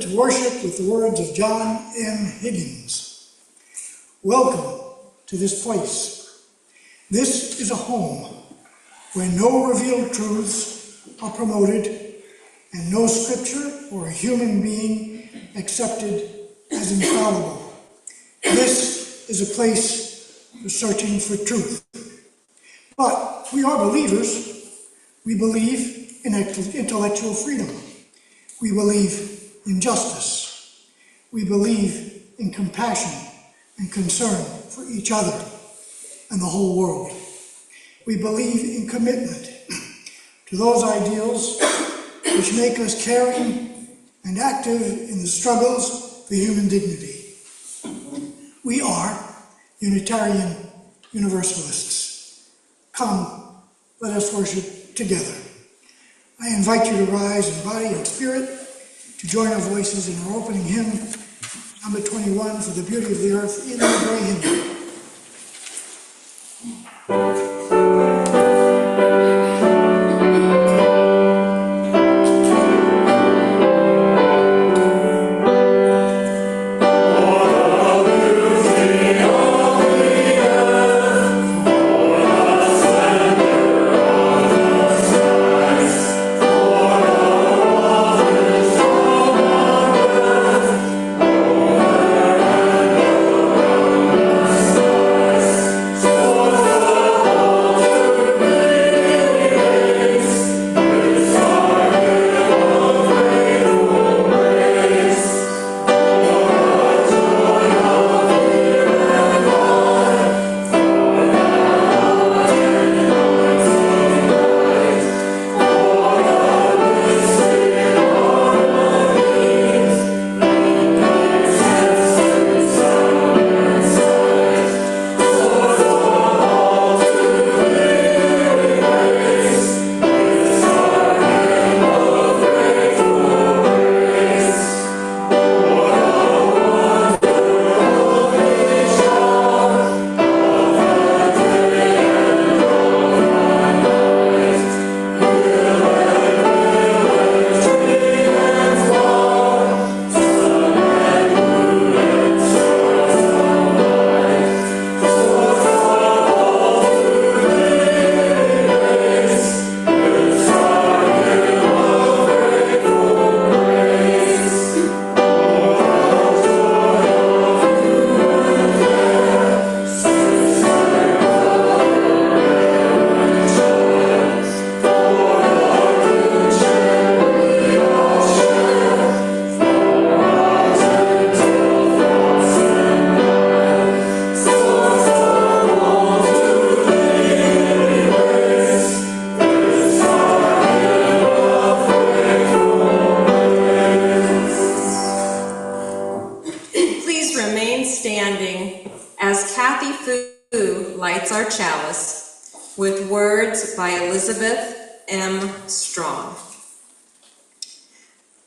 to worship with the words of John M. Higgins. Welcome to this place. This is a home where no revealed truths are promoted and no scripture or human being accepted as infallible. This is a place for searching for truth. But we are believers. We believe in intellectual freedom. We believe in justice. We believe in compassion and concern for each other and the whole world. We believe in commitment to those ideals which make us caring and active in the struggles for human dignity. We are Unitarian Universalists. Come, let us worship together. I invite you to rise in body and spirit to join our voices in our opening hymn, number 21, For the Beauty of the Earth, in the Gray Hymn.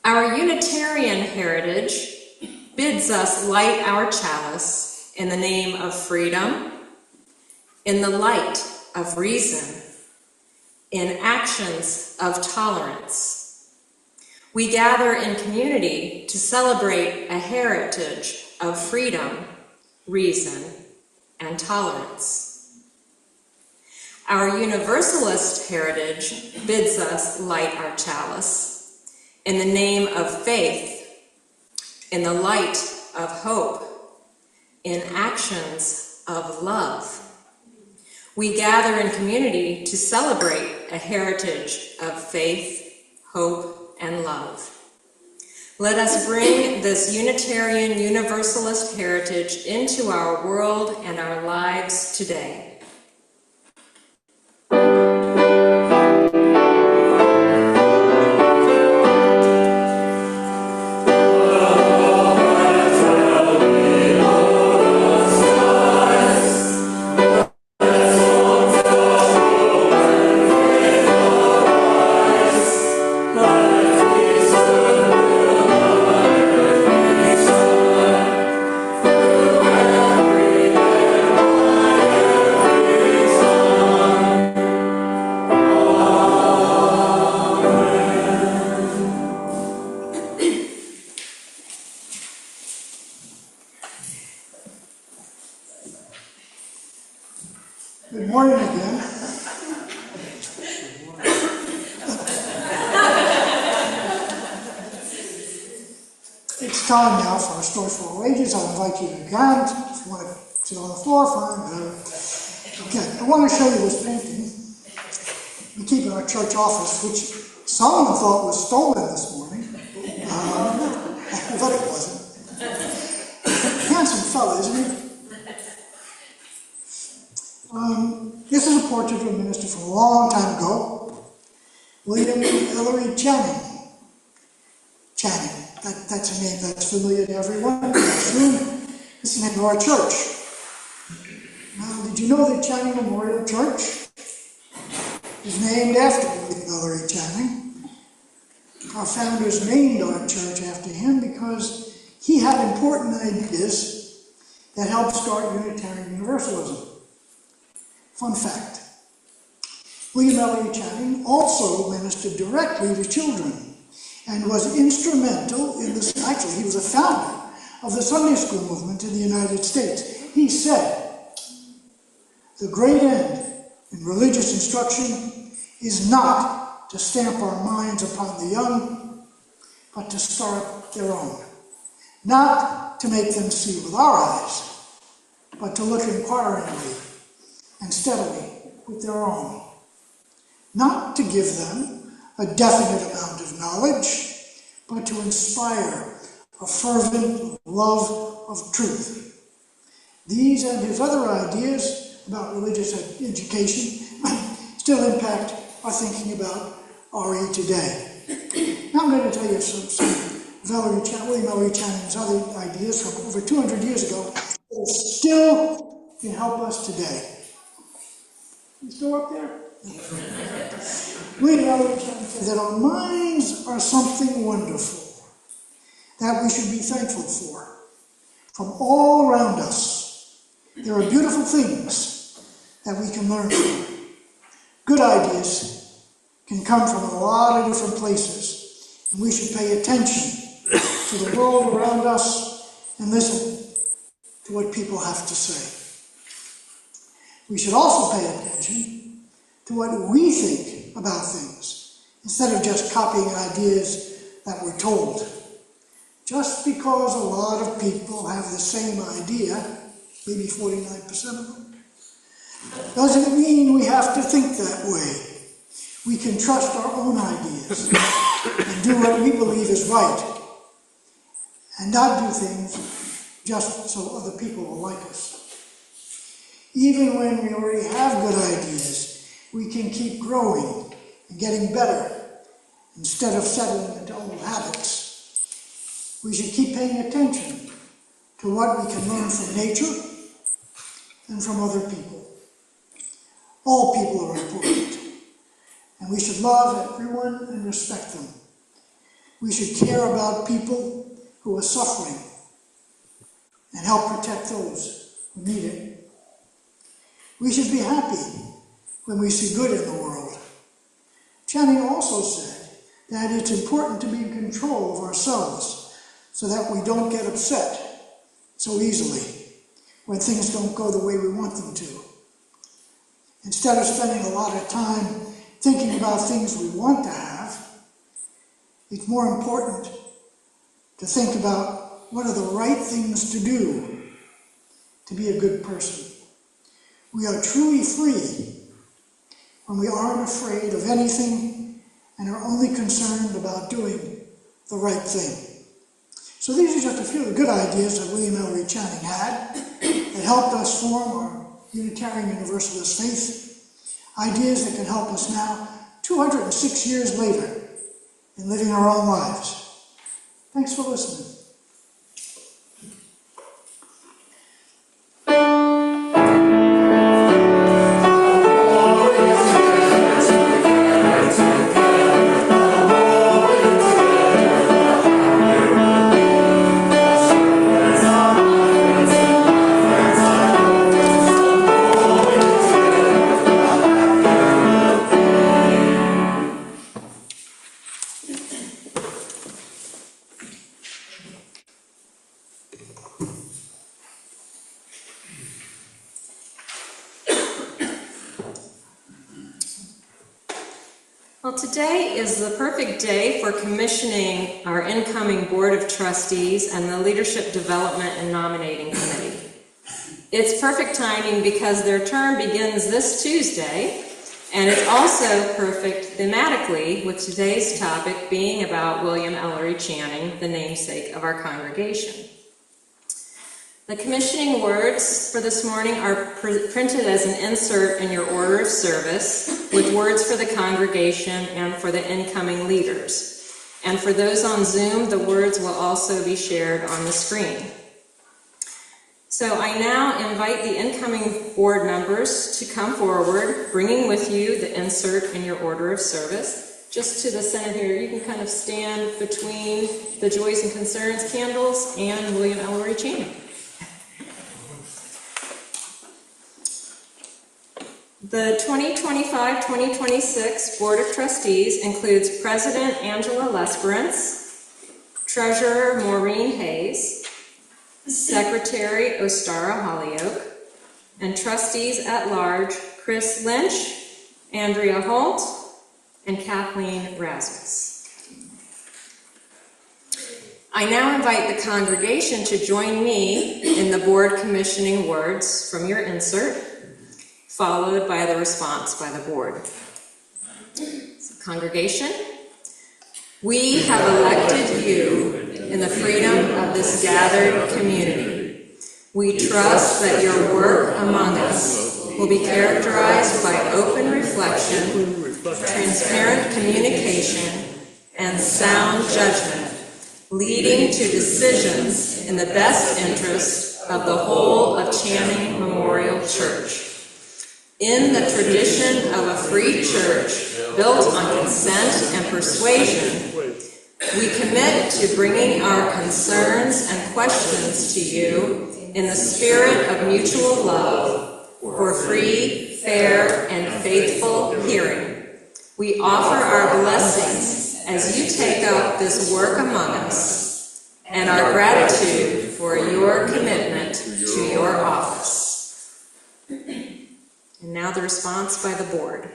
Our Unitarian heritage bids us light our chalice in the name of freedom, in the light of reason, in actions of tolerance. We gather in community to celebrate a heritage of freedom, reason, and tolerance. Our Universalist heritage bids us light our chalice in the name of faith, in the light of hope, in actions of love. We gather in community to celebrate a heritage of faith, hope, and love. Let us bring this Unitarian Universalist heritage into our world and our lives today. It's time now for our story for all ages. I'll invite you to the ground. If you want to sit on the floor, fine. Okay, I want to show you this painting we keep in our church office, which Solomon thought was stolen this morning, but it wasn't. Handsome fellow, isn't he? This is a portrait of a minister from a long time ago, William Ellery Channing. Channing, that's a name that's familiar to everyone. This is the name of our church. Now, did you know that Channing Memorial Church is named after William Ellery Channing? Our founders named our church after him because he had important ideas that helped start Unitarian Universalism. Fun fact, William Ellery Channing also ministered directly to children and was instrumental in this. Actually, he was a founder of the Sunday school movement in the United States. He said, "The great end in religious instruction is not to stamp our minds upon the young, but to start their own. Not to make them see with our eyes, but to look inquiringly and steadily with their own. Not to give them a definite amount of knowledge, but to inspire a fervent love of truth." These and his other ideas about religious education still impact our thinking about RE today. Now I'm going to tell you some of William Ellery Channing's other ideas from over 200 years ago that still can help us today. You still up there? William Ellery Channing said that our minds are something wonderful that we should be thankful for. From all around us, there are beautiful things that we can learn from. Good ideas can come from a lot of different places, and we should pay attention to the world around us and listen to what people have to say. We should also pay attention to what we think about things, instead of just copying ideas that we're told. Just because a lot of people have the same idea, maybe 49% of them, doesn't mean we have to think that way. We can trust our own ideas and do what we believe is right, and not do things just so other people will like us. Even when we already have good ideas, we can keep growing and getting better instead of settling into old habits. We should keep paying attention to what we can learn from nature and from other people. All people are important, and we should love everyone and respect them. We should care about people who are suffering and help protect those who need it. We should be happy when we see good in the world. Channing also said that it's important to be in control of ourselves so that we don't get upset so easily when things don't go the way we want them to. Instead of spending a lot of time thinking about things we want to have, it's more important to think about what are the right things to do to be a good person. We are truly free when we aren't afraid of anything and are only concerned about doing the right thing. So these are just a few of the good ideas that William Ellery Channing had that helped us form our Unitarian Universalist faith. Ideas that can help us now, 206 years later, in living our own lives. Thanks for listening. Well, today is the perfect day for commissioning our incoming Board of Trustees and the Leadership Development and Nominating Committee. It's perfect timing because their term begins this Tuesday, and it's also perfect thematically with today's topic being about William Ellery Channing, the namesake of our congregation. The commissioning words for this morning are printed as an insert in your order of service with words for the congregation and for the incoming leaders. And for those on Zoom, the words will also be shared on the screen. So I now invite the incoming board members to come forward, bringing with you the insert in your order of service. Just to the center here, you can kind of stand between the Joys and Concerns candles and William Ellery Channing. The 2025-2026 Board of Trustees includes President Angela Lesperance, Treasurer Maureen Hayes, Secretary Ostara Hollyoak, and Trustees at Large Chris Lynch, Andrea Holt, and Kathleen Rasmus. I now invite the congregation to join me in the board commissioning words from your insert, followed by the response by the board. So, congregation, we have elected you in the freedom of this gathered community. We trust that your work among us will be characterized by open reflection, transparent communication, and sound judgment, leading to decisions in the best interest of the whole of Channing Memorial Church. In the tradition of a free church built on consent and persuasion, we commit to bringing our concerns and questions to you in the spirit of mutual love for free, fair, and faithful hearing. We offer our blessings as you take up this work among us and our gratitude for your commitment to your office. And now the response by the board.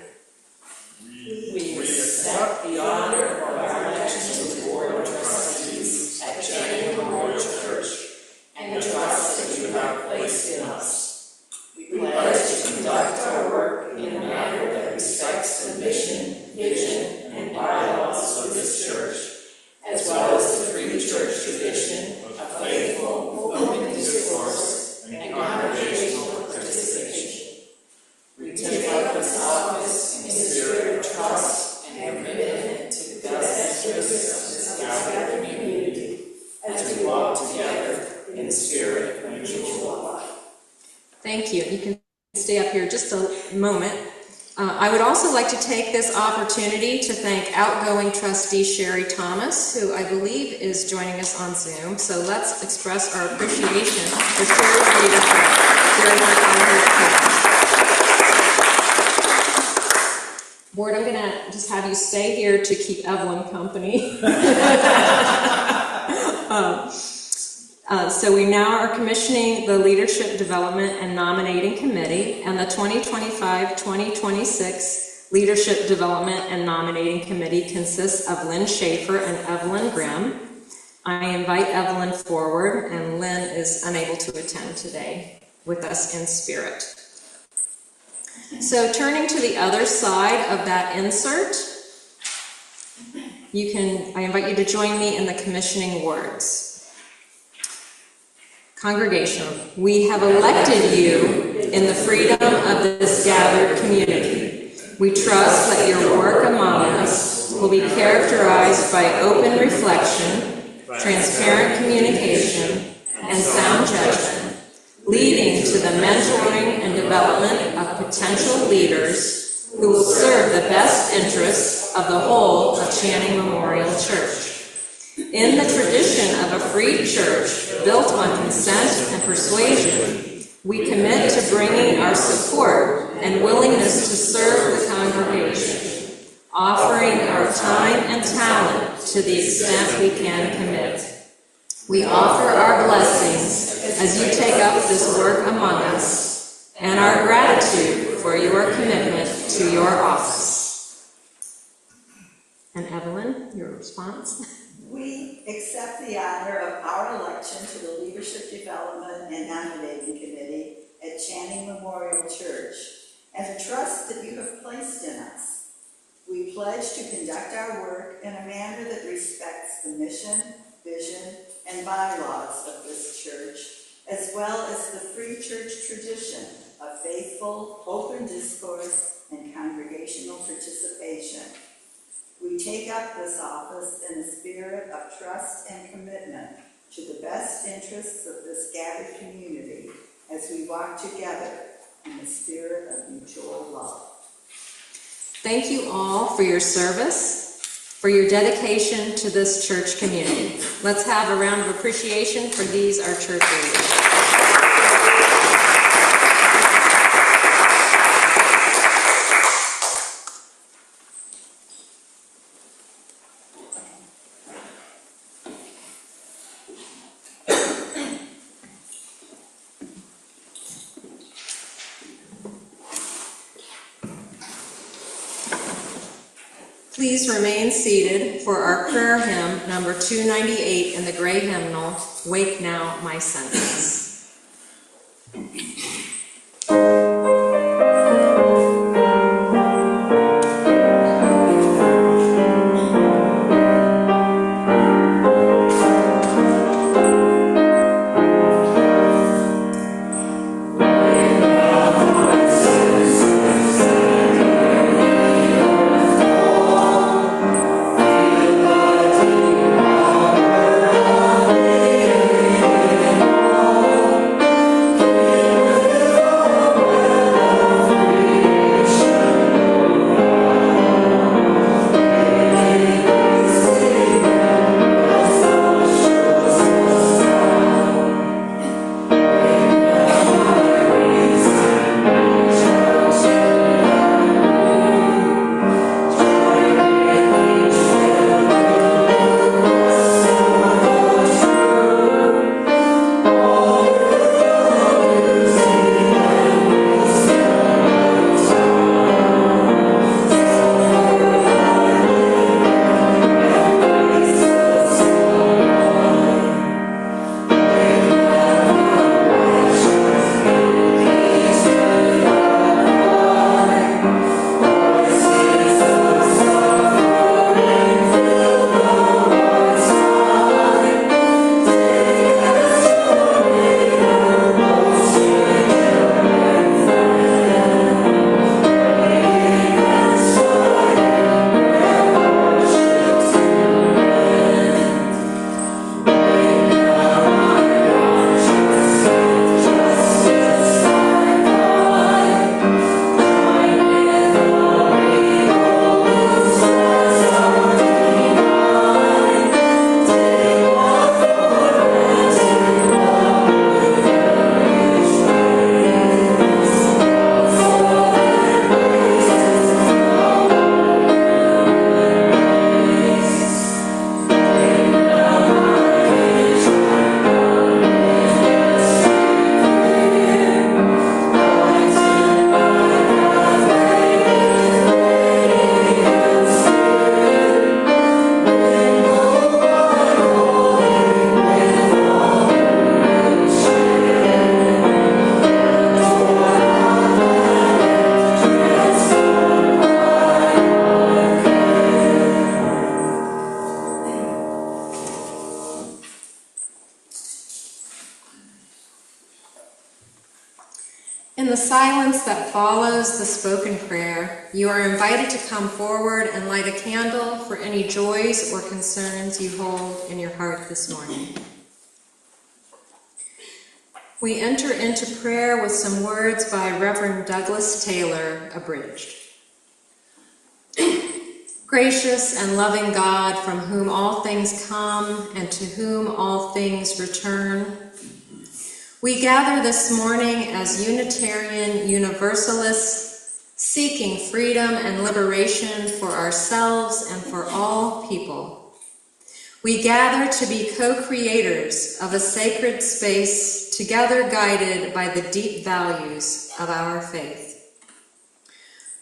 We accept the honor of our election to the Board of Trustees at Channing Memorial Church and trust that you have placed in us. We pledge to conduct our work in a manner that respects the mission, vision, and bylaws of this church, as well as the free church tradition of faithful, open discourse and congregational participation. We take up this office in the spirit of trust and commitment to the best interests of this gathered community as we walk together in the spirit of mutual love. Thank you. You can stay up here just a moment. I would also like to take this opportunity to thank outgoing trustee Sherry Thomas, who I believe is joining us on Zoom. So let's express our appreciation for Sherry's leadership during her time here at Caldiero. Board, I'm going to just have you stay here to keep Evelyn company. So we now are commissioning the Leadership Development and Nominating Committee, and the 2025-2026 Leadership Development and Nominating Committee consists of Lynn Schaefer and Evelyn Grimm. I invite Evelyn forward, and Lynn is unable to attend today with us in spirit. So turning to the other side of that insert, I invite you to join me in the commissioning words. Congregation, we have elected you in the freedom of this gathered community. We trust that your work among us will be characterized by open reflection, transparent communication, and sound judgment, leading to the mentoring and development of potential leaders who will serve the best interests of the whole of Channing Memorial Church. In the tradition of a free church built on consent and persuasion, we commit to bringing our support and willingness to serve the congregation, offering our time and talent to the extent we can commit. We offer our blessings as you take up this work among us, and our gratitude for your commitment to your office. response. We accept the honor of our election to the Leadership Development and Nominating Committee at Channing Memorial Church and the trust that you have placed in us. We pledge to conduct our work in a manner that respects the mission, vision, and bylaws of this church, as well as the free church tradition of faithful, open discourse and congregational participation. We take up this office in a spirit of trust and commitment to the best interests of this gathered community as we walk together in the spirit of mutual love. Thank you all for your service, for your dedication to this church community. Let's have a round of appreciation for these, our church leaders. Please remain seated for our prayer hymn, number 298 in the gray hymnal, Wake Now My Senses. In the silence that follows the spoken prayer, you are invited to come forward and light a candle for any joys or concerns you hold in your heart this morning. We enter into prayer with some words by Reverend Douglas Taylor, abridged. Gracious and loving God, from whom all things come and to whom all things return, we gather this morning as Unitarian Universalists seeking freedom and liberation for ourselves and for all people. We gather to be co-creators of a sacred space, together guided by the deep values of our faith.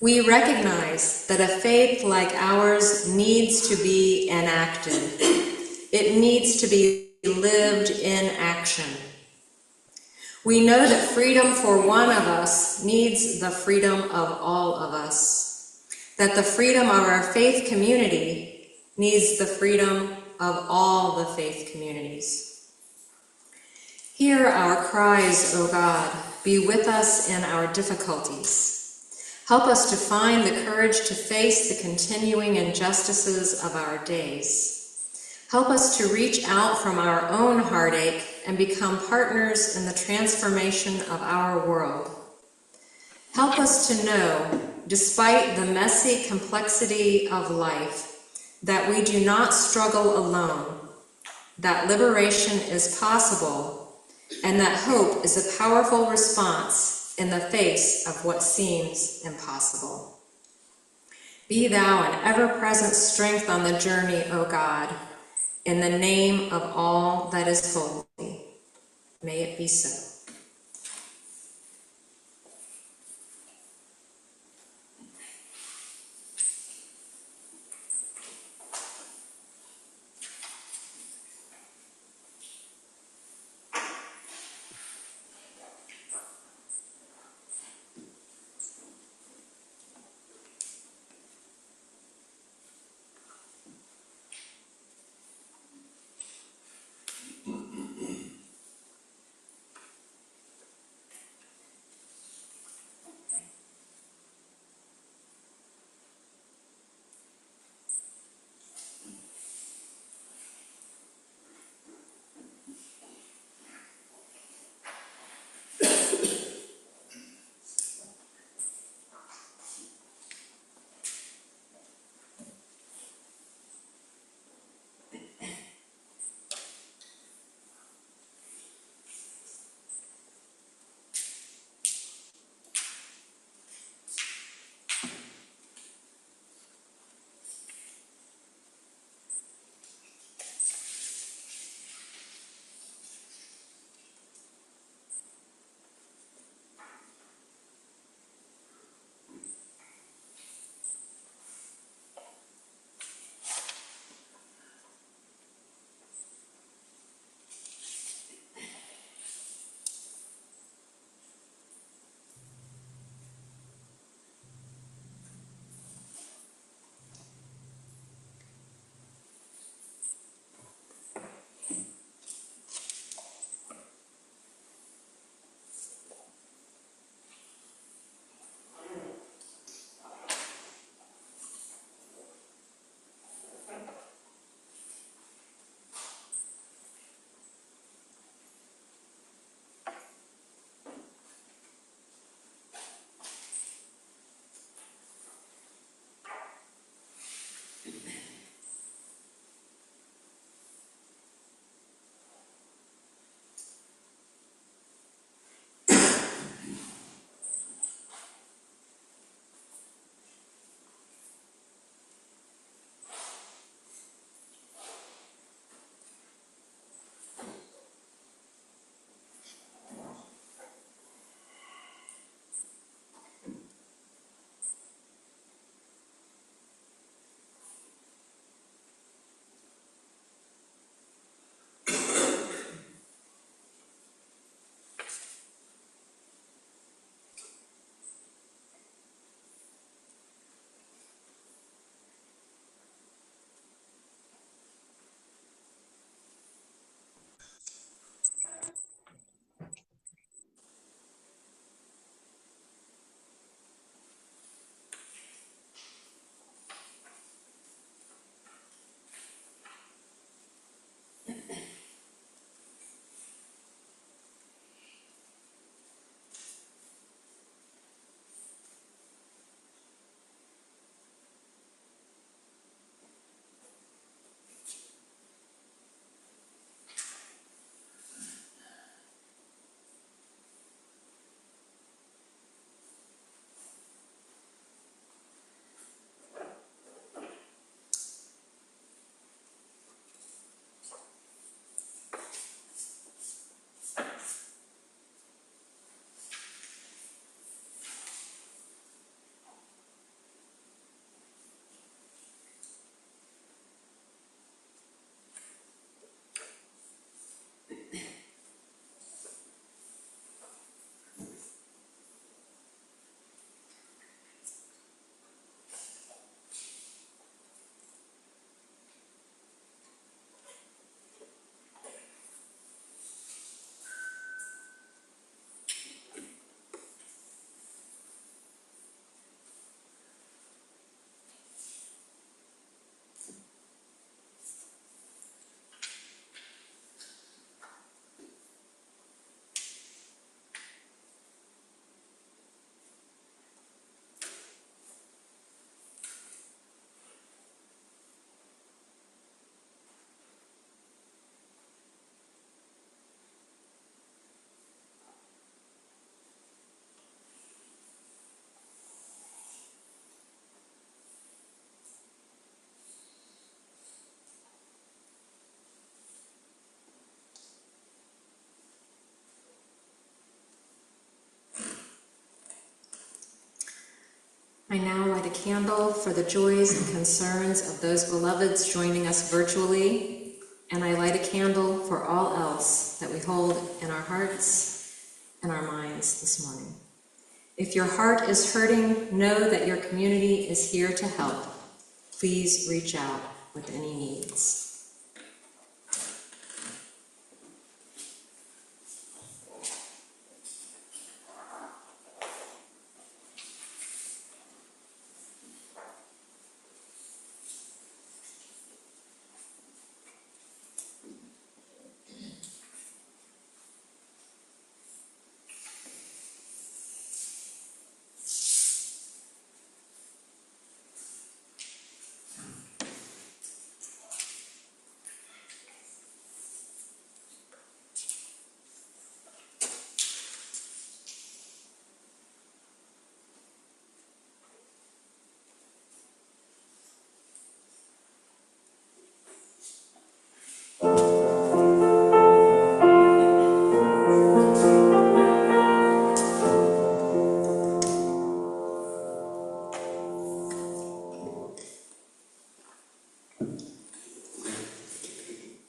We recognize that a faith like ours needs to be enacted. It needs to be lived in action. We know that freedom for one of us needs the freedom of all of us, that the freedom of our faith community needs the freedom of all the faith communities. Hear our cries, O God. Be with us in our difficulties. Help us to find the courage to face the continuing injustices of our days. Help us to reach out from our own heartache and become partners in the transformation of our world. Help us to know, despite the messy complexity of life, that we do not struggle alone, that liberation is possible, and that hope is a powerful response in the face of what seems impossible. Be thou an ever-present strength on the journey, O God, in the name of all that is holy. May it be so. I now light a candle for the joys and concerns of those beloveds joining us virtually, and I light a candle for all else that we hold in our hearts and our minds this morning. If your heart is hurting, know that your community is here to help. Please reach out with any needs.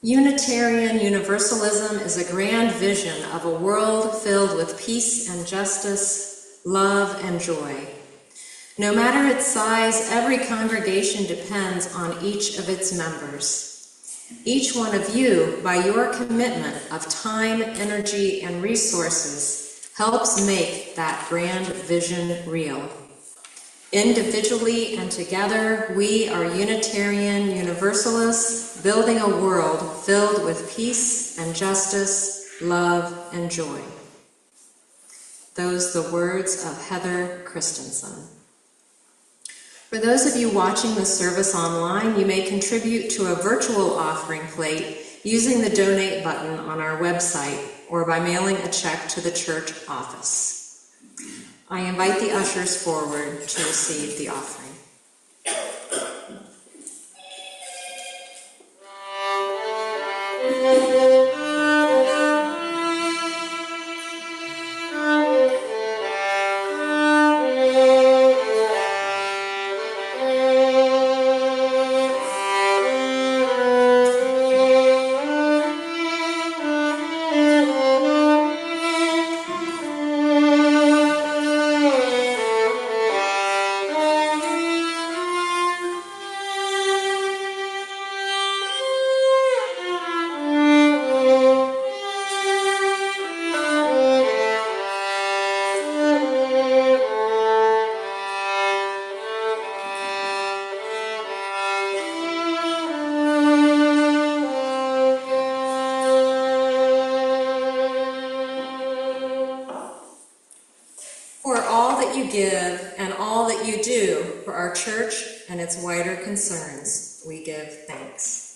Unitarian Universalism is a grand vision of a world filled with peace and justice, love and joy. No matter its size, every congregation depends on each of its members. Each one of you, by your commitment of time, energy, and resources, helps make that grand vision real. Individually and together, we are Unitarian Universalists, building a world filled with peace and justice, love and joy. Those the words of Heather Christensen. For those of you watching the service online, you may contribute to a virtual offering plate using the donate button on our website or by mailing a check to the church office. I invite the ushers forward to receive the offering. For all that you give and all that you do for our church and its wider concerns, we give thanks.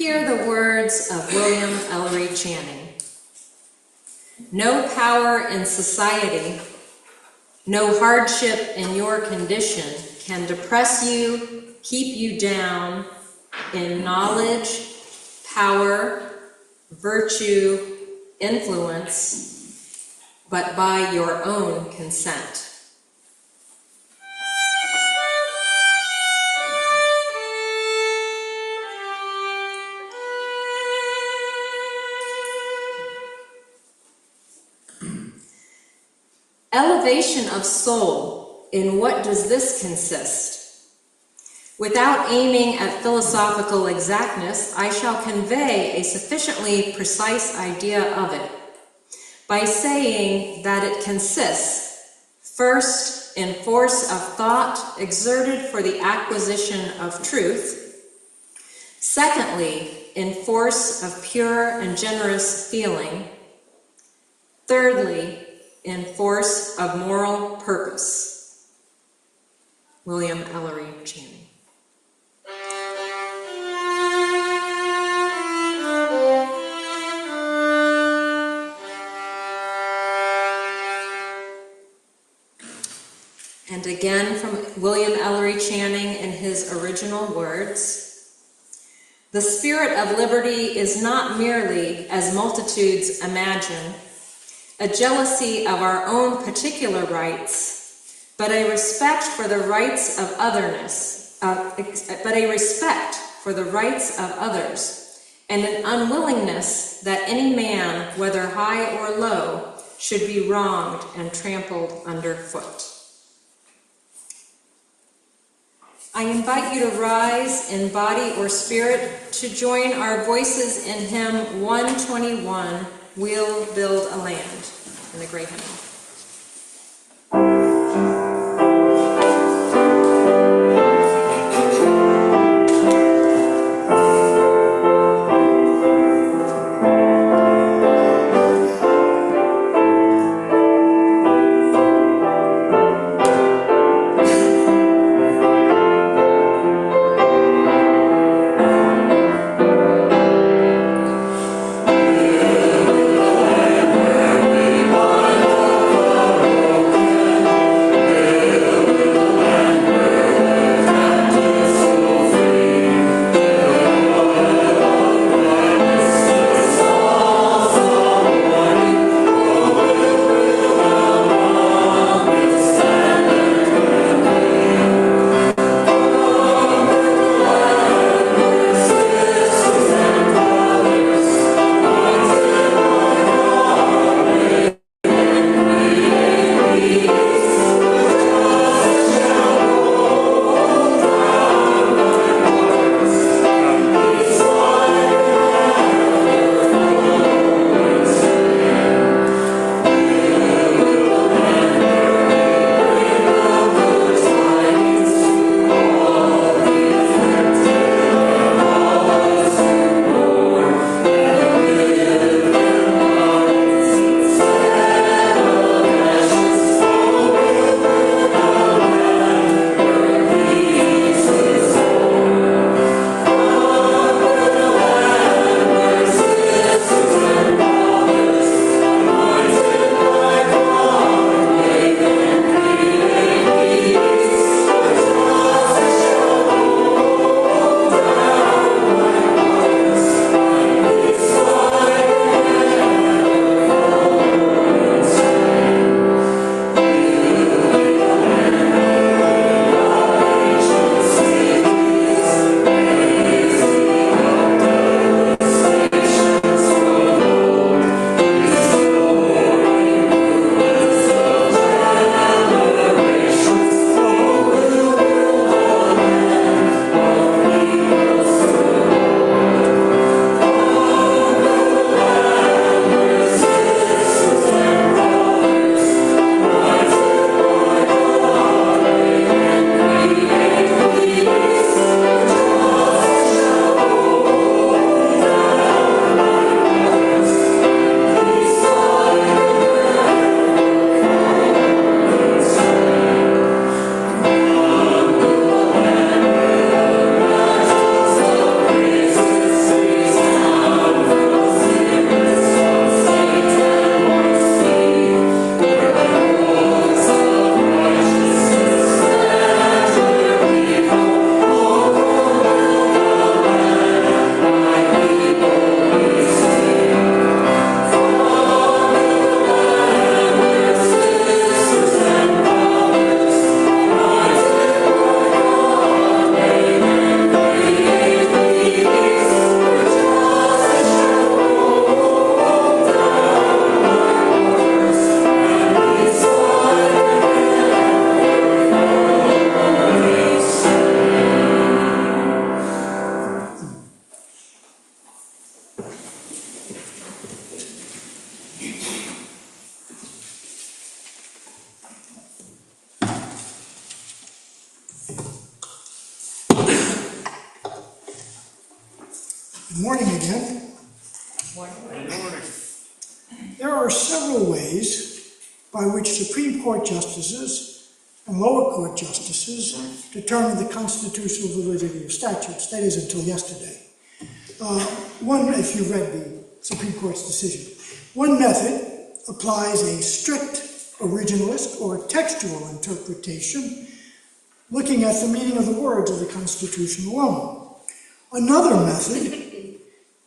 Hear the words of William Ellery Channing. No power in society, no hardship in your condition can depress you, keep you down in knowledge, power, virtue, influence, but by your own consent. Elevation of soul, in what does this consist? Without aiming at philosophical exactness, I shall convey a sufficiently precise idea of it by saying that it consists, first, in force of thought exerted for the acquisition of truth, secondly, in force of pure and generous feeling, thirdly, in force of moral purpose. William Ellery Channing. And again from William Ellery Channing in his original words, "The spirit of liberty is not merely, as multitudes imagine, a jealousy of our own particular rights, but a respect for the rights of others, and an unwillingness that any man, whether high or low, should be wronged and trampled underfoot." I invite you to rise in body or spirit to join our voices in hymn 121, "We'll Build a Land," in the great hymn. We'll Good morning again. There are several ways by which Supreme Court justices and lower court justices determine the constitutional validity of statutes. That is, until yesterday. One, if you read the Supreme Court's decision, one method applies a strict originalist or textual interpretation, looking at the meaning of the words of the Constitution alone. Another method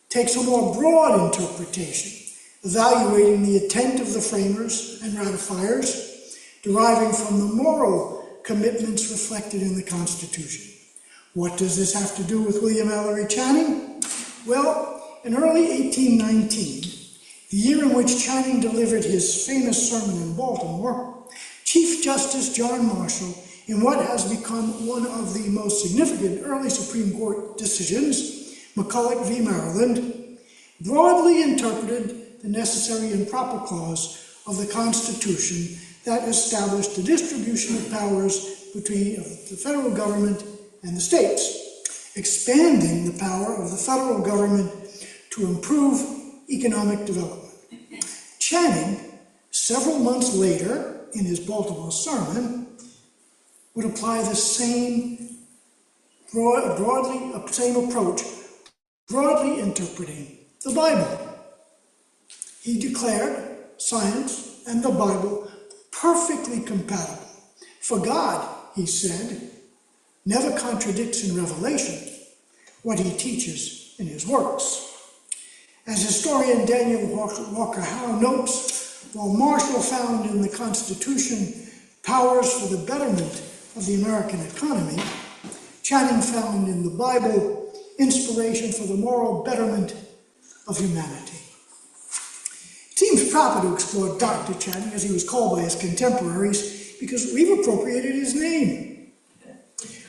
takes a more broad interpretation, evaluating the intent of the framers and ratifiers, deriving from the moral commitments reflected in the Constitution. What does this have to do with William Ellery Channing? Well, in early 1819, the year in which Channing delivered his famous sermon in Baltimore, Chief Justice John Marshall, in what has become one of the most significant early Supreme Court decisions, McCulloch v. Maryland, broadly interpreted the necessary and proper clause of the Constitution that established the distribution of powers between the federal government and the states, expanding the power of the federal government to improve economic development. Channing, several months later, in his Baltimore sermon, would apply the same approach, broadly interpreting the Bible. He declared science and the Bible perfectly compatible. For God, he said, never contradicts in revelation what he teaches in his works. As historian Daniel Walker Howe notes, while Marshall found in the Constitution powers for the betterment of the American economy, Channing found in the Bible inspiration for the moral betterment of humanity. It seems proper to explore Dr. Channing, as he was called by his contemporaries, because we've appropriated his name.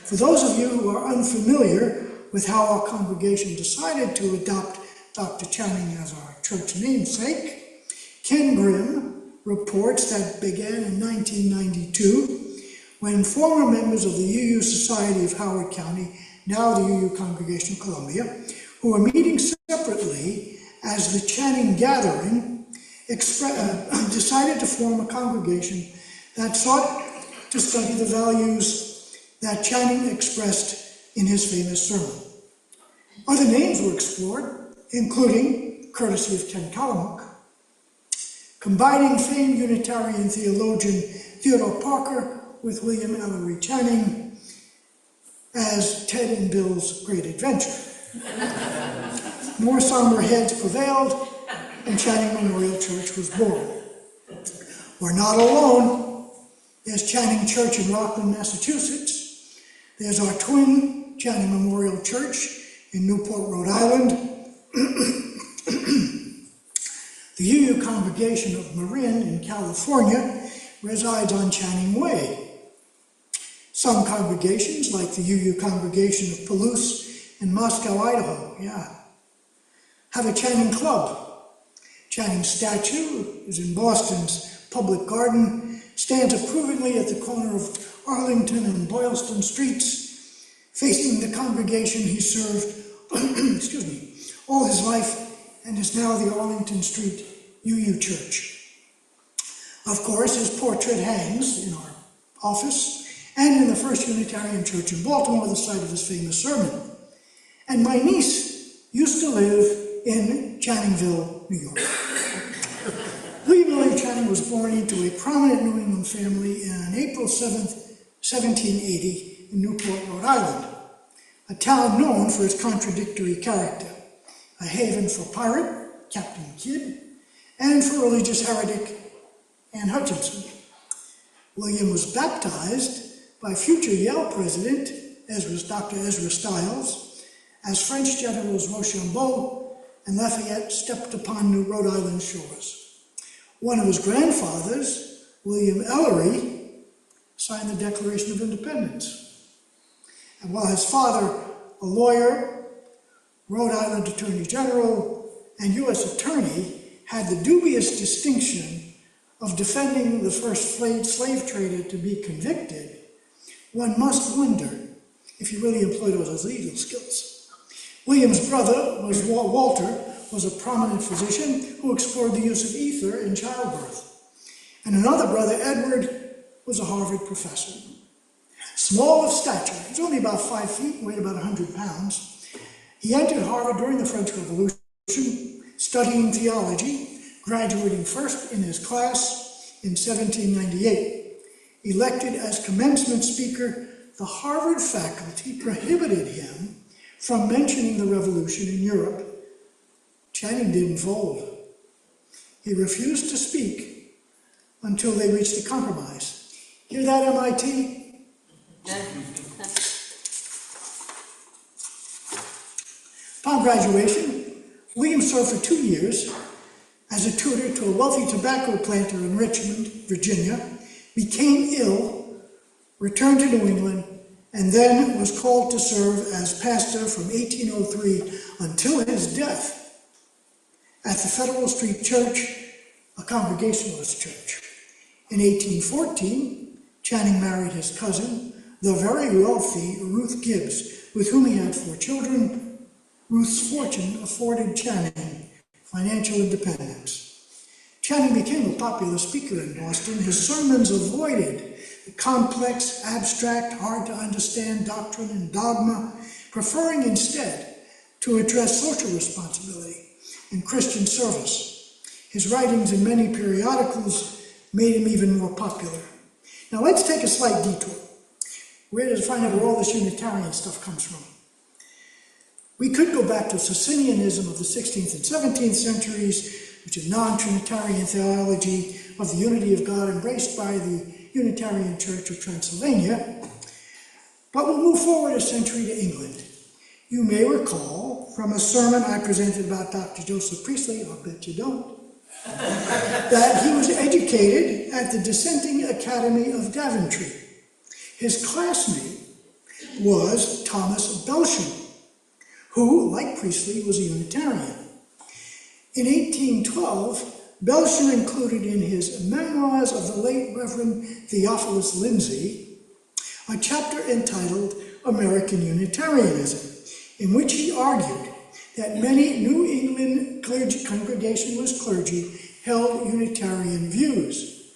For those of you who are unfamiliar with how our congregation decided to adopt Dr. Channing as our church namesake, Ken Grimm reports that began in 1992 when former members of the UU Society of Howard County, now the UU Congregation of Columbia, who were meeting separately as the Channing Gathering, decided to form a congregation that sought to study the values that Channing expressed in his famous sermon. Other names were explored, including, courtesy of Ken Callimuck, combining famed Unitarian theologian Theodore Parker with William Ellery Channing as Ted and Bill's Great Adventure. More somber heads prevailed, and Channing Memorial Church was born. We're not alone. There's Channing Church in Rockland, Massachusetts. There's our twin Channing Memorial Church in Newport, Rhode Island. The UU Congregation of Marin in California resides on Channing Way. Some congregations, like the UU Congregation of Palouse in Moscow, Idaho, have a Channing Club. Channing's statue is in Boston's Public Garden, stands approvingly at the corner of Arlington and Boylston Streets, facing the congregation he served all his life, and is now the Arlington Street UU Church. Of course, his portrait hangs in our office and in the First Unitarian Church in Baltimore, the site of his famous sermon. And my niece used to live in Channingville, New York. William Ellery Channing was born into a prominent New England family on April 7th, 1780, in Newport, Rhode Island, a town known for its contradictory character, a haven for pirate, Captain Kidd, and for religious heretic, Anne Hutchinson. William was baptized by future Yale president, Dr. Ezra Stiles, as French generals Rochambeau and Lafayette stepped upon New Rhode Island shores. One of his grandfathers, William Ellery, signed the Declaration of Independence. And while his father, a lawyer, Rhode Island Attorney General, and U.S. Attorney, had the dubious distinction of defending the first slave trader to be convicted, one must wonder if he really employed all his legal skills. William's brother, Walter, was a prominent physician who explored the use of ether in childbirth. And another brother, Edward, was a Harvard professor. Small of stature, he was only about 5 feet, weighed about 100 pounds. He entered Harvard during the French Revolution, studying theology, graduating first in his class in 1798. Elected as commencement speaker, the Harvard faculty prohibited him from mentioning the revolution in Europe. Channing didn't fold. He refused to speak until they reached a compromise. Hear that, MIT? Upon graduation, William served for 2 years as a tutor to a wealthy tobacco planter in Richmond, Virginia, became ill, returned to New England, and then was called to serve as pastor from 1803 until his death at the Federal Street Church, a Congregationalist church. In 1814, Channing married his cousin, the very wealthy Ruth Gibbs, with whom he had 4 children. Ruth's fortune afforded Channing financial independence. Channing became a popular speaker in Boston. His sermons avoided the complex, abstract, hard-to-understand doctrine and dogma, preferring instead to address social responsibility and Christian service. His writings in many periodicals made him even more popular. Now let's take a slight detour. Where to find out where all this Unitarian stuff comes from? We could go back to Socinianism of the 16th and 17th centuries, which is non-Trinitarian theology of the unity of God embraced by the Unitarian Church of Transylvania. But we'll move forward a century to England. You may recall from a sermon I presented about Dr. Joseph Priestley, I'll bet you don't, that he was educated at the Dissenting Academy of Daventry. His classmate was Thomas Belsham, who, like Priestley, was a Unitarian. In 1812, Belsham included in his Memoirs of the late Reverend Theophilus Lindsay a chapter entitled American Unitarianism, in which he argued that many New England Congregationalist clergy held Unitarian views.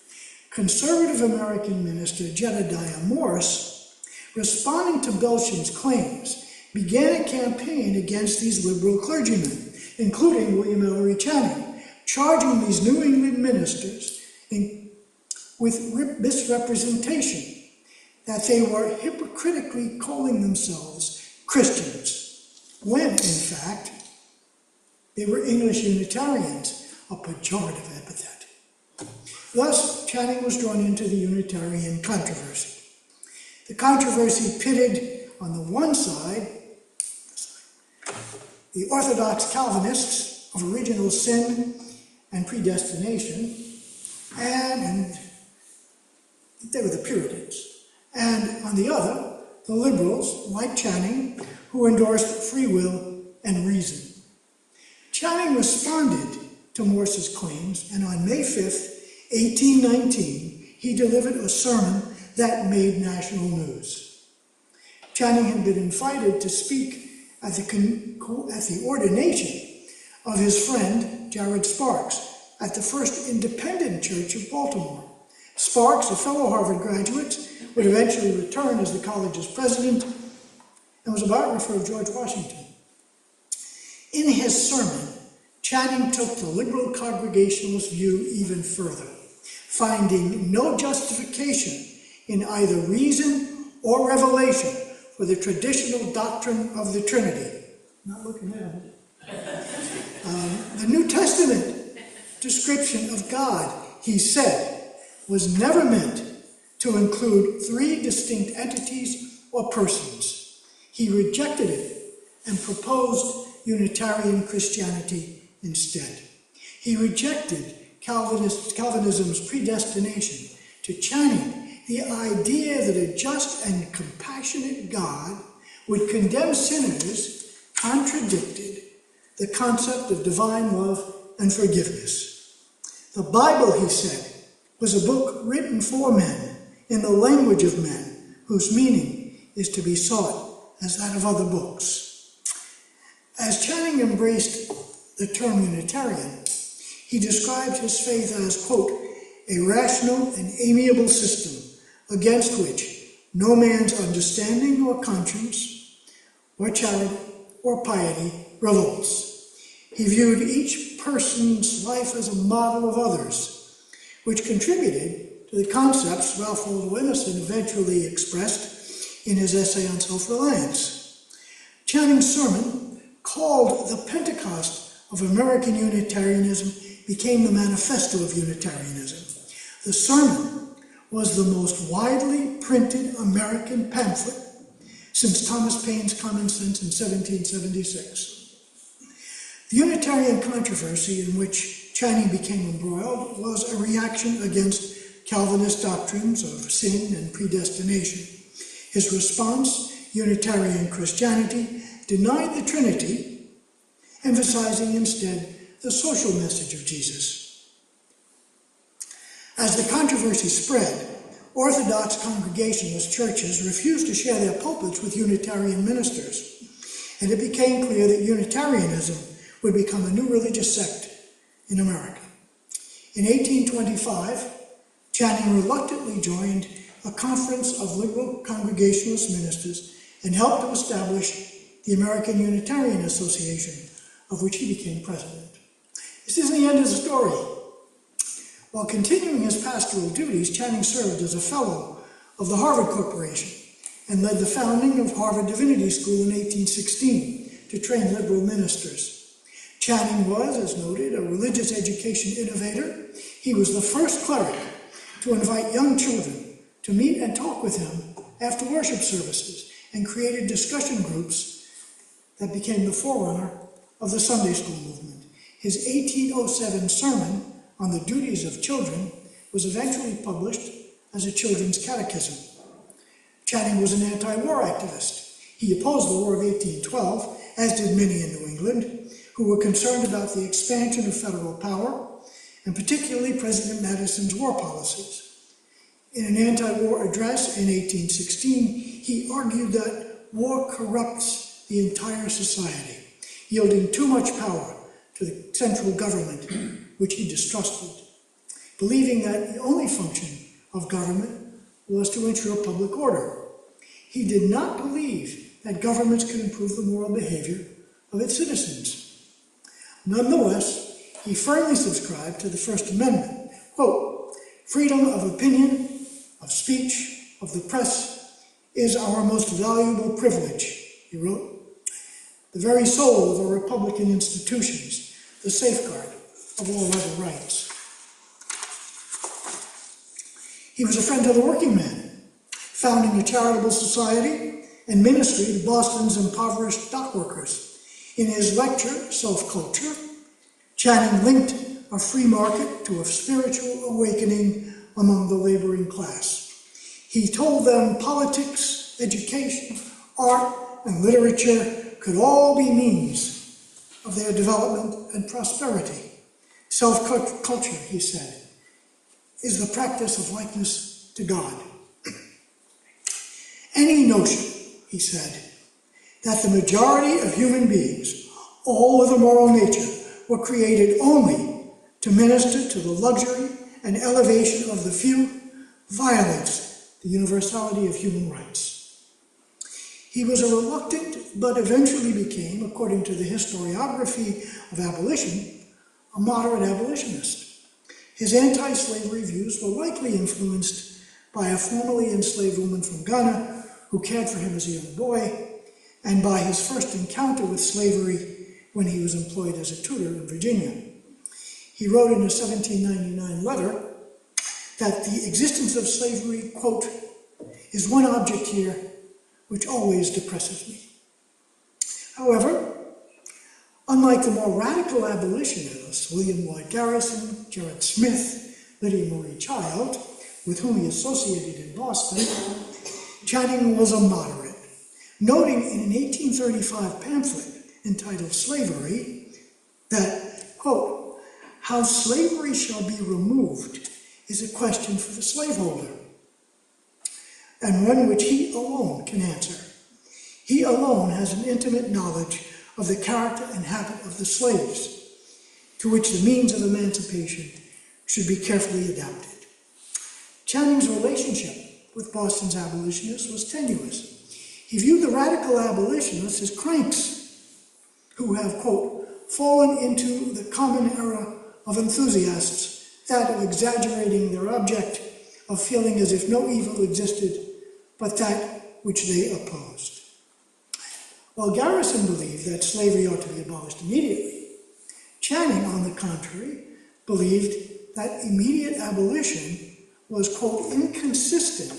Conservative American minister Jedediah Morse, responding to Belsham's claims, began a campaign against these liberal clergymen, including William Ellery Channing, charging these New England ministers with misrepresentation, that they were hypocritically calling themselves Christians, when, in fact, they were English Unitarians, a pejorative epithet. Thus, Channing was drawn into the Unitarian controversy. The controversy pitted, on the one side, the Orthodox Calvinists of original sin and predestination, and they were the Puritans. And on the other, the liberals, like Channing, who endorsed free will and reason. Channing responded to Morse's claims, and on May 5th, 1819, he delivered a sermon that made national news. Channing had been invited to speak at the ordination of his friend, Jared Sparks, at the First Independent Church of Baltimore. Sparks, a fellow Harvard graduate, would eventually return as the college's president and was a biographer of George Washington. In his sermon, Channing took the liberal Congregationalist view even further, finding no justification in either reason or revelation for the traditional doctrine of the Trinity. Not looking at it. The New Testament description of God, he said, was never meant to include 3 distinct entities or persons. He rejected it and proposed Unitarian Christianity instead. He rejected Calvinism's predestination. To Channing, the idea that a just and compassionate God would condemn sinners contradicted the concept of divine love and forgiveness. The Bible, he said, was a book written for men in the language of men, whose meaning is to be sought as that of other books. As Channing embraced the term Unitarian, he described his faith as, quote, a rational and amiable system against which no man's understanding or conscience or charity or piety revolts. He viewed each person's life as a model of others, which contributed to the concepts Ralph Waldo Emerson eventually expressed in his essay on self-reliance. Channing's sermon, called the Pentecost of American Unitarianism, became the manifesto of Unitarianism. The sermon was the most widely printed American pamphlet since Thomas Paine's Common Sense in 1776. The Unitarian controversy in which Channing became embroiled was a reaction against Calvinist doctrines of sin and predestination. His response, Unitarian Christianity, denied the Trinity, emphasizing instead the social message of Jesus. As the controversy spread, Orthodox Congregationalist churches refused to share their pulpits with Unitarian ministers, and it became clear that Unitarianism would become a new religious sect in America. In 1825, Channing reluctantly joined a conference of liberal Congregationalist ministers and helped to establish the American Unitarian Association, of which he became president. This isn't the end of the story. While continuing his pastoral duties, Channing served as a fellow of the Harvard Corporation and led the founding of Harvard Divinity School in 1816 to train liberal ministers. Channing was, as noted, a religious education innovator. He was the first cleric to invite young children to meet and talk with him after worship services, and created discussion groups that became the forerunner of the Sunday school movement. His 1807 sermon on the duties of children was eventually published as a children's catechism. Channing was an anti-war activist. He opposed the War of 1812, as did many in New England, who were concerned about the expansion of federal power, and particularly President Madison's war policies. In an anti-war address in 1816, he argued that war corrupts the entire society, yielding too much power to the central government, which he distrusted, believing that the only function of government was to ensure public order. He did not believe that governments could improve the moral behavior of its citizens. Nonetheless, he firmly subscribed to the First Amendment. Quote, freedom of opinion, of speech, of the press is our most valuable privilege, he wrote. The very soul of our Republican institutions, the safeguard of all other rights. He was a friend of the working man, founding a charitable society and ministry to Boston's impoverished dock workers. In his lecture, Self-Culture, Channing linked a free market to a spiritual awakening among the laboring class. He told them politics, education, art, and literature could all be means of their development and prosperity. Self-culture, he said, is the practice of likeness to God. Any notion, he said, that the majority of human beings, all with a moral nature, were created only to minister to the luxury and elevation of the few violates the universality of human rights. He was a reluctant, but eventually became, according to the historiography of abolition, a moderate abolitionist. His anti-slavery views were likely influenced by a formerly enslaved woman from Ghana who cared for him as a young boy, and by his first encounter with slavery when he was employed as a tutor in Virginia. He wrote in a 1799 letter that the existence of slavery, quote, is one object here which always depresses me. However, unlike the more radical abolitionists, William Lloyd Garrison, Gerrit Smith, Lydia Marie Child, with whom he associated in Boston, Channing was a moderate, noting in an 1835 pamphlet entitled Slavery that, quote, how slavery shall be removed is a question for the slaveholder, and one which he alone can answer. He alone has an intimate knowledge of the character and habit of the slaves, to which the means of emancipation should be carefully adapted. Channing's relationship with Boston's abolitionists was tenuous. He viewed the radical abolitionists as cranks who have, quote, fallen into the common error of enthusiasts, that of exaggerating their object, of feeling as if no evil existed but that which they opposed. While Garrison believed that slavery ought to be abolished immediately, Channing, on the contrary, believed that immediate abolition was, quote, inconsistent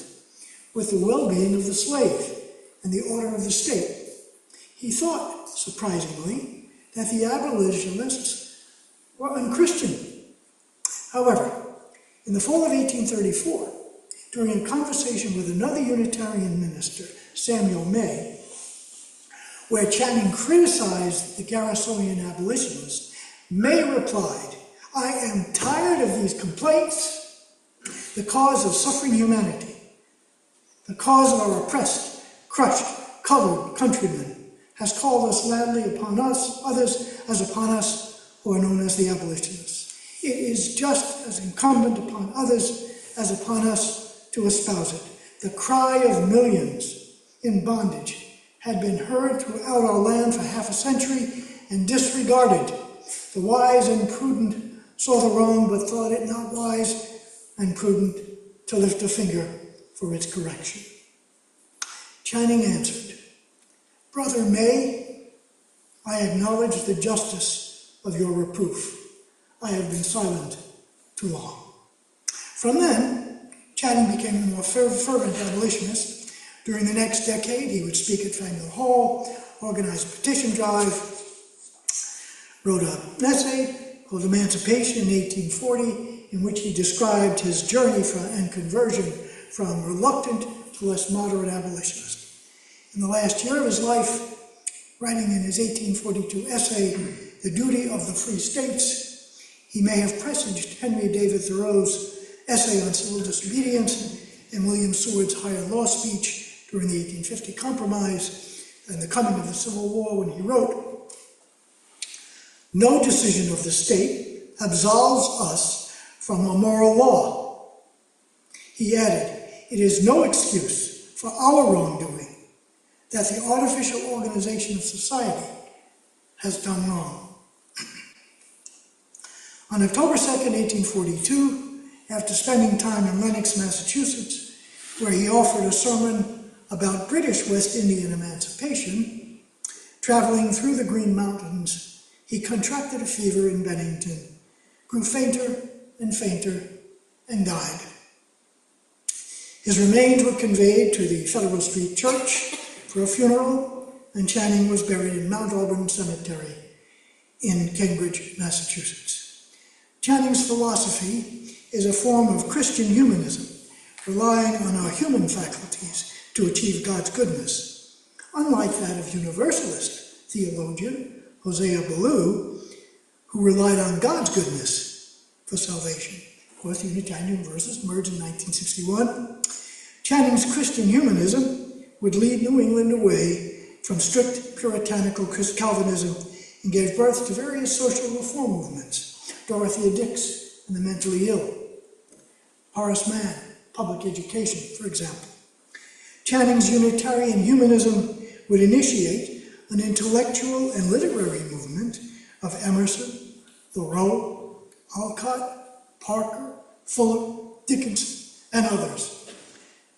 with the well-being of the slave and the order of the state. He thought, surprisingly, that the abolitionists were unchristian. However, in the fall of 1834, during a conversation with another Unitarian minister, Samuel May, where Channing criticized the Garrisonian abolitionists, May replied, "I am tired of these complaints. The cause of suffering humanity, the cause of our oppressed, crushed, colored countrymen, has called us loudly upon us, others as upon us who are known as the abolitionists. It is just as incumbent upon others as upon us to espouse it. The cry of millions in bondage had been heard throughout our land for half a century and disregarded. The wise and prudent saw the wrong, but thought it not wise and prudent to lift a finger for its correction." Channing answered, "Brother May, I acknowledge the justice of your reproof. I have been silent too long." From then, Channing became a more fervent abolitionist. During the next decade, he would speak at Faneuil Hall, organize a petition drive, wrote an essay called Emancipation in 1840, in which he described his journey and conversion from reluctant to less moderate abolitionist. In the last year of his life, writing in his 1842 essay, The Duty of the Free States, he may have presaged Henry David Thoreau's essay on civil disobedience and William Seward's higher law speech during the 1850 Compromise and the coming of the Civil War, when he wrote, "No decision of the state absolves us from a moral law." He added, "It is no excuse for our wrongdoing that the artificial organization of society has done wrong." On October 2nd, 1842, after spending time in Lenox, Massachusetts, where he offered a sermon about British West Indian emancipation, traveling through the Green Mountains, he contracted a fever in Bennington, grew fainter and fainter, and died. His remains were conveyed to the Federal Street Church for a funeral, and Channing was buried in Mount Auburn Cemetery in Cambridge, Massachusetts. Channing's philosophy is a form of Christian humanism, relying on our human faculties to achieve God's goodness, unlike that of Universalist theologian Hosea Ballou, who relied on God's goodness for salvation. Of course, the Unitarian Universalists merged in 1961. Channing's Christian humanism would lead New England away from strict puritanical Calvinism and gave birth to various social reform movements. Dorothea Dix and the mentally ill, Horace Mann, public education, for example. Channing's Unitarian humanism would initiate an intellectual and literary movement of Emerson, Thoreau, Alcott, Parker, Fuller, Dickinson, and others,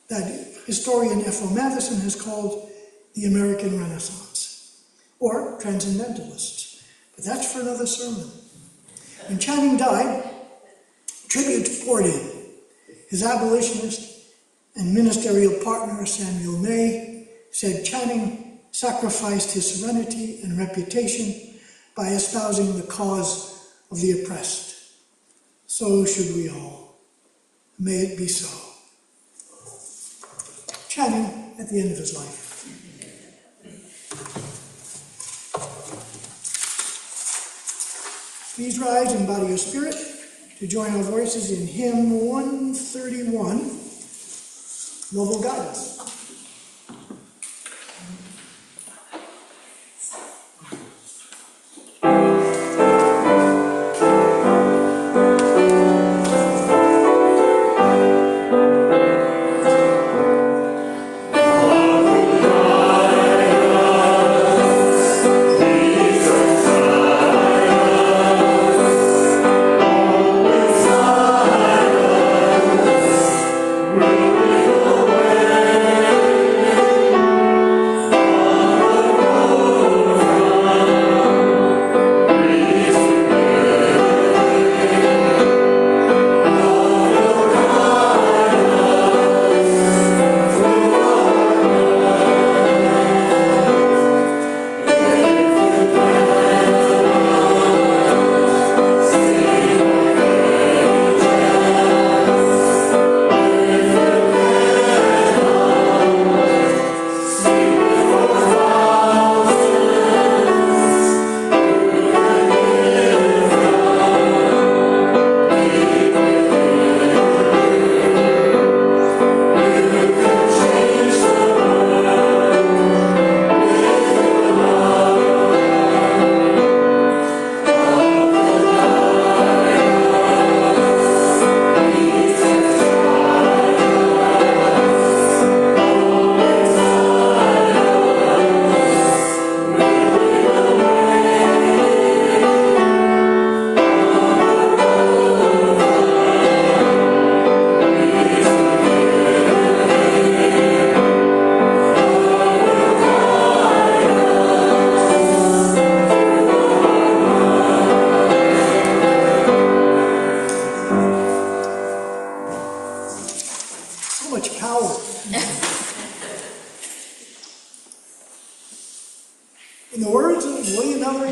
that historian F.O. Matheson has called the American Renaissance, or Transcendentalists. But that's for another sermon. When Channing died, tributes poured in. His abolitionist and ministerial partner, Samuel May, said Channing sacrificed his serenity and reputation by espousing the cause of the oppressed. So should we all. May it be so. Channing at the end of his life. Please rise in body or spirit to join our voices in hymn 131, Love Will Guide Us.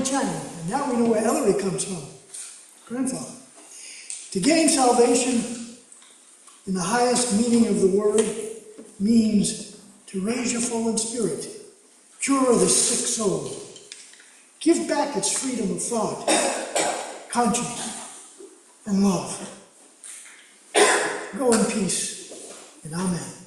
Ellery Channing, and now we know where Ellery comes from, grandfather. To gain salvation, in the highest meaning of the word, means to raise your fallen spirit, cure the sick soul, give back its freedom of thought, conscience, and love. Go in peace, and amen.